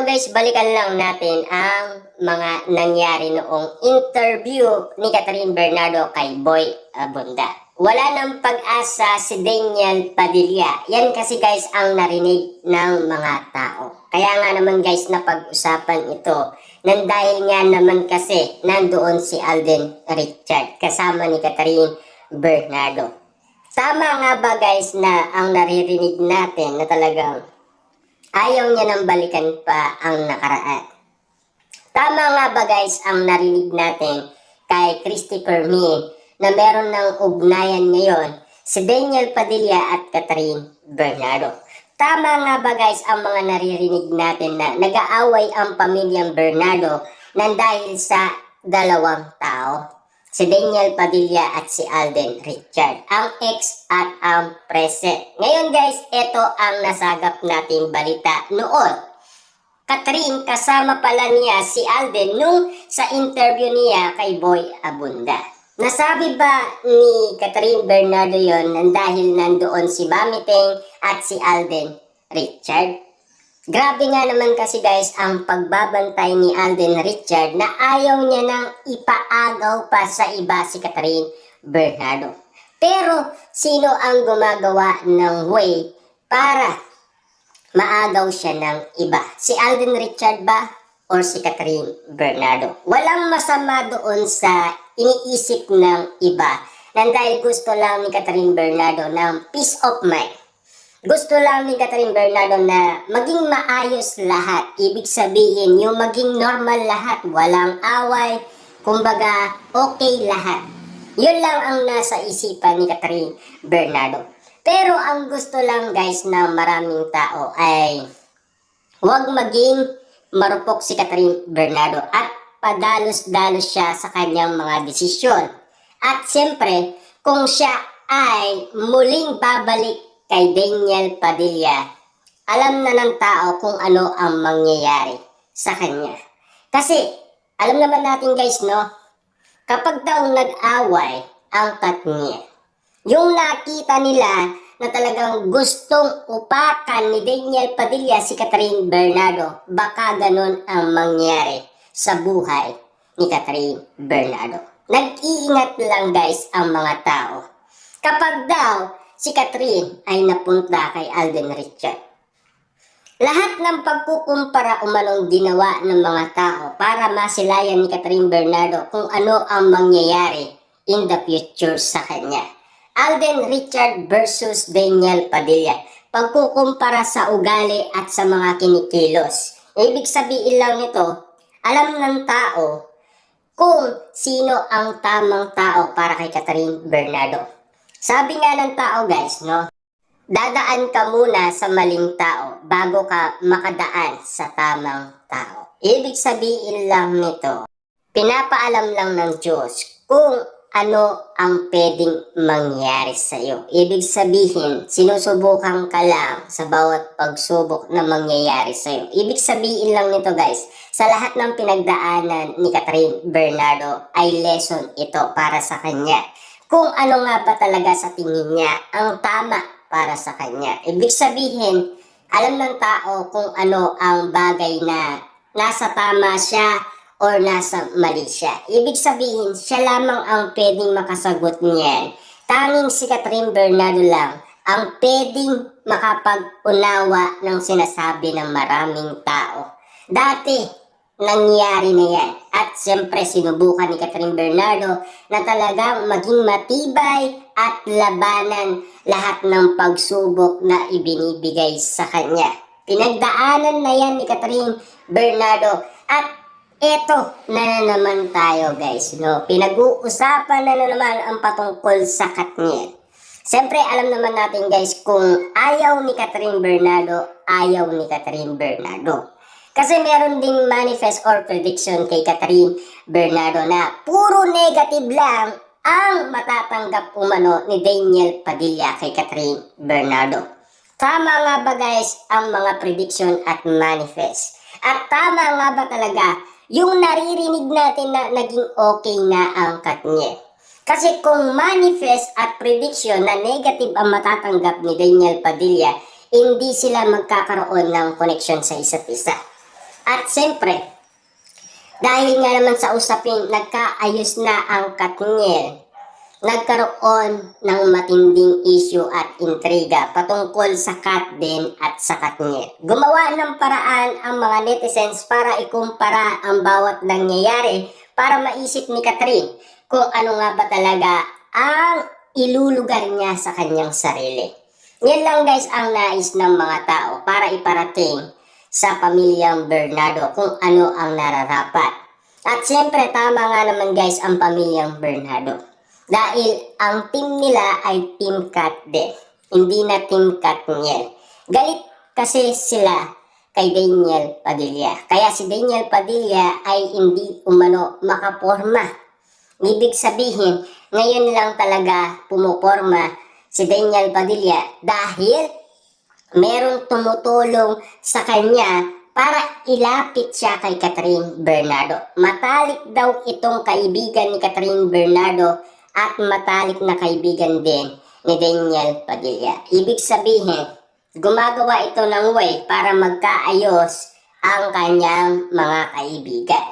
guys, balikan lang natin ang mga nangyari noong interview ni Catherine Bernardo kay Boy Abunda. Wala nang pag-asa si Daniel Padilla. Yan kasi guys ang narinig ng mga tao. Kaya nga naman guys napag-usapan ito nang dahil nga naman kasi nandoon si Alden Richard kasama ni Catherine Bernardo. Tama nga ba guys na ang naririnig natin na talagang ayaw niya nang balikan pa ang nakaraan? Tama nga ba guys ang narinig natin kay Christopher Min na meron ng ugnayan ngayon si Daniel Padilla at Catherine Bernardo? Tama nga ba guys ang mga naririnig natin na nag-aaway ang pamilyang Bernardo nang dahil sa dalawang tao? Si Daniel Padilla at si Alden Richard, ang ex at ang present. Ngayon guys, ito ang nasagap natin balita noon. Catherine, kasama pala niya si Alden nung sa interview niya kay Boy Abunda. Nasabi ba ni Catherine Bernardo yon nang dahil nandoon si Mami Teng at si Alden Richard? Grabe nga naman kasi guys ang pagbabantay ni Alden Richard na ayaw niya nang ipaagaw pa sa iba si Catherine Bernardo. Pero sino ang gumagawa ng way para maagaw siya ng iba? Si Alden Richard ba or si Catherine Bernardo? Walang masama doon sa iniisip ng iba nang dahil gusto lang ni Catherine Bernardo ng peace of mind. Gusto lang ni Catherine Bernardo na maging maayos lahat. Ibig sabihin, yung maging normal lahat. Walang away. Kumbaga, okay lahat. Yun lang ang nasa isipan ni Catherine Bernardo. Pero ang gusto lang guys ng maraming tao ay huwag maging marupok si Catherine Bernardo at padalos-dalos siya sa kanyang mga desisyon. At siyempre, kung siya ay muling babalik kay Daniel Padilla, alam na ng tao kung ano ang mangyayari sa kanya. Kasi, alam naman natin guys, no? Kapag daw nag-away ang tatniya, yung nakita nila na talagang gustong upakan ni Daniel Padilla si Catherine Bernardo, baka ganun ang mangyari sa buhay ni Catherine Bernardo. Nag-iingat lang guys ang mga tao. Kapag daw si Catherine ay napunta kay Alden Richard, lahat ng pagkukumpara umanong ginawa ng mga tao para masilayan ni Catherine Bernardo kung ano ang mangyayari in the future sa kanya. Alden Richard versus Daniel Padilla. Pagkukumpara sa ugali at sa mga kinikilos. Ibig sabihin lang nito, alam ng tao kung sino ang tamang tao para kay Catherine Bernardo. Sabi nga ng tao guys, no? Dadaan ka muna sa maling tao bago ka makadaan sa tamang tao. Ibig sabihin lang nito, pinapaalam lang ng Diyos kung ano ang pwedeng mangyari sa iyo. Ibig sabihin, sinusubukan ka lang sa bawat pagsubok na mangyayari sa iyo. Ibig sabihin lang nito guys, sa lahat ng pinagdaanan ni Catherine Bernardo ay lesson ito para sa kanya. Kung ano nga ba talaga sa tingin niya ang tama para sa kanya. Ibig sabihin, alam ng tao kung ano ang bagay na nasa tama siya or nasa mali siya. Ibig sabihin, siya lamang ang pwedeng makasagot niyan. Tanging si Catherine Bernardo lang ang pwedeng makapag-unawa ng sinasabi ng maraming tao. Dati, nangyari na yan. At siyempre sinubukan ni Catherine Bernardo na talagang maging matibay at labanan lahat ng pagsubok na ibinibigay sa kanya. Pinagdaanan na yan ni Catherine Bernardo. At eto na naman tayo guys, no? Pinag-uusapan na naman ang patungkol sa Katniel. Siyempre alam naman natin guys kung ayaw ni Catherine Bernardo, ayaw ni Catherine Bernardo. Kasi meron ding manifest or prediction kay Catherine Bernardo na puro negative lang ang matatanggap umano ni Daniel Padilla kay Catherine Bernardo. Tama nga ba guys ang mga prediction at manifest? At tama nga ba talaga yung naririnig natin na naging okay na ang Katniel? Kasi kung manifest at prediction na negative ang matatanggap ni Daniel Padilla, hindi sila magkakaroon ng connection sa isa't isa. At siyempre, dahil nga naman sa usaping nagkaayos na ang Katniel, nagkaroon ng matinding issue at intriga patungkol sa Kat din at sa Katniel. Gumawa ng paraan ang mga netizens para ikumpara ang bawat nangyayari para maisip ni Catherine kung ano nga ba talaga ang ilulugar niya sa kanyang sarili. Yan lang guys ang nais ng mga tao para iparating sa pamilyang Bernardo kung ano ang nararapat. At siyempre tama nga naman guys ang pamilyang Bernardo. Dahil ang team nila ay Team Kat din, hindi na Team Katniel. Galit kasi sila kay Daniel Padilla. Kaya si Daniel Padilla ay hindi umano makaporma. Ibig sabihin, ngayon lang talaga pumuporma si Daniel Padilla dahil merong tumutulong sa kanya para ilapit siya kay Catherine Bernardo. Matalik daw itong kaibigan ni Catherine Bernardo at matalik na kaibigan din ni Daniel Padilla. Ibig sabihin, gumagawa ito ng way para magkaayos ang kanyang mga kaibigan.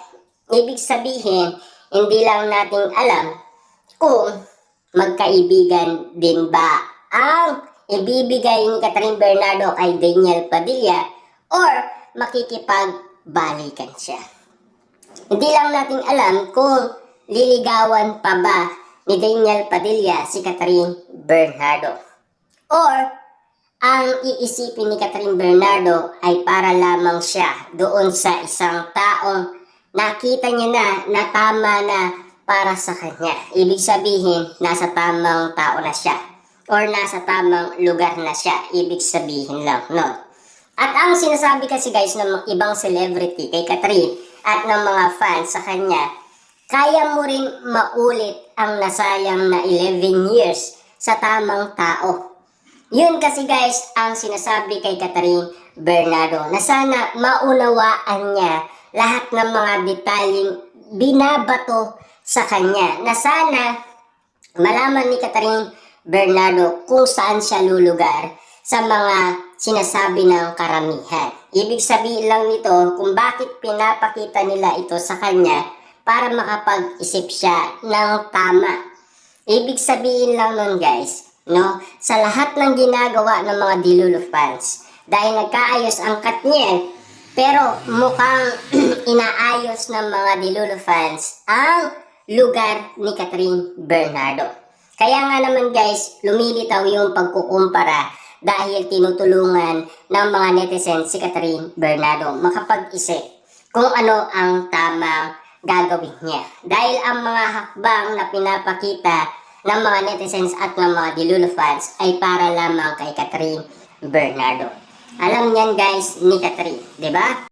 Ibig sabihin, hindi lang natin alam kung magkaibigan din ba ang ibibigay ni Catherine Bernardo kay Daniel Padilla or makikipagbalikan siya. Hindi lang natin alam kung liligawan pa ba ni Daniel Padilla si Catherine Bernardo or ang iisipin ni Catherine Bernardo ay para lamang siya doon sa isang taong nakita niya na tama na para sa kanya. Ibig sabihin, nasa tamang tao na siya or nasa tamang lugar na siya. Ibig sabihin lang, no? At ang sinasabi kasi guys ng ibang celebrity kay Catherine at ng mga fans sa kanya, kaya mo rin maulit ang nasayang na 11 years sa tamang tao. Yun kasi guys ang sinasabi kay Catherine Bernardo na sana maunawaan niya lahat ng mga detalyeng binabato sa kanya. Na sana malaman ni Catherine Bernardo kung saan siya lulugar sa mga sinasabi ng karamihan. Ibig sabihin lang nito kung bakit pinapakita nila ito sa kanya para makapag-isip siya ng tama. Ibig sabihin lang nun guys, no, sa lahat ng ginagawa ng mga Dilulu fans, dahil nagkaayos ang Katniel, pero mukhang inaayos ng mga Dilulu fans ang lugar ni Catherine Bernardo. Kaya nga naman guys, lumilitaw yung pagkukumpara dahil tinutulungan ng mga netizens si Catherine Bernardo makapag-isip kung ano ang tamang gagawin niya. Dahil ang mga hakbang na pinapakita ng mga netizens at ng mga Dilulu fans ay para lamang kay Catherine Bernardo. Alam niyan guys ni Catherine, di ba?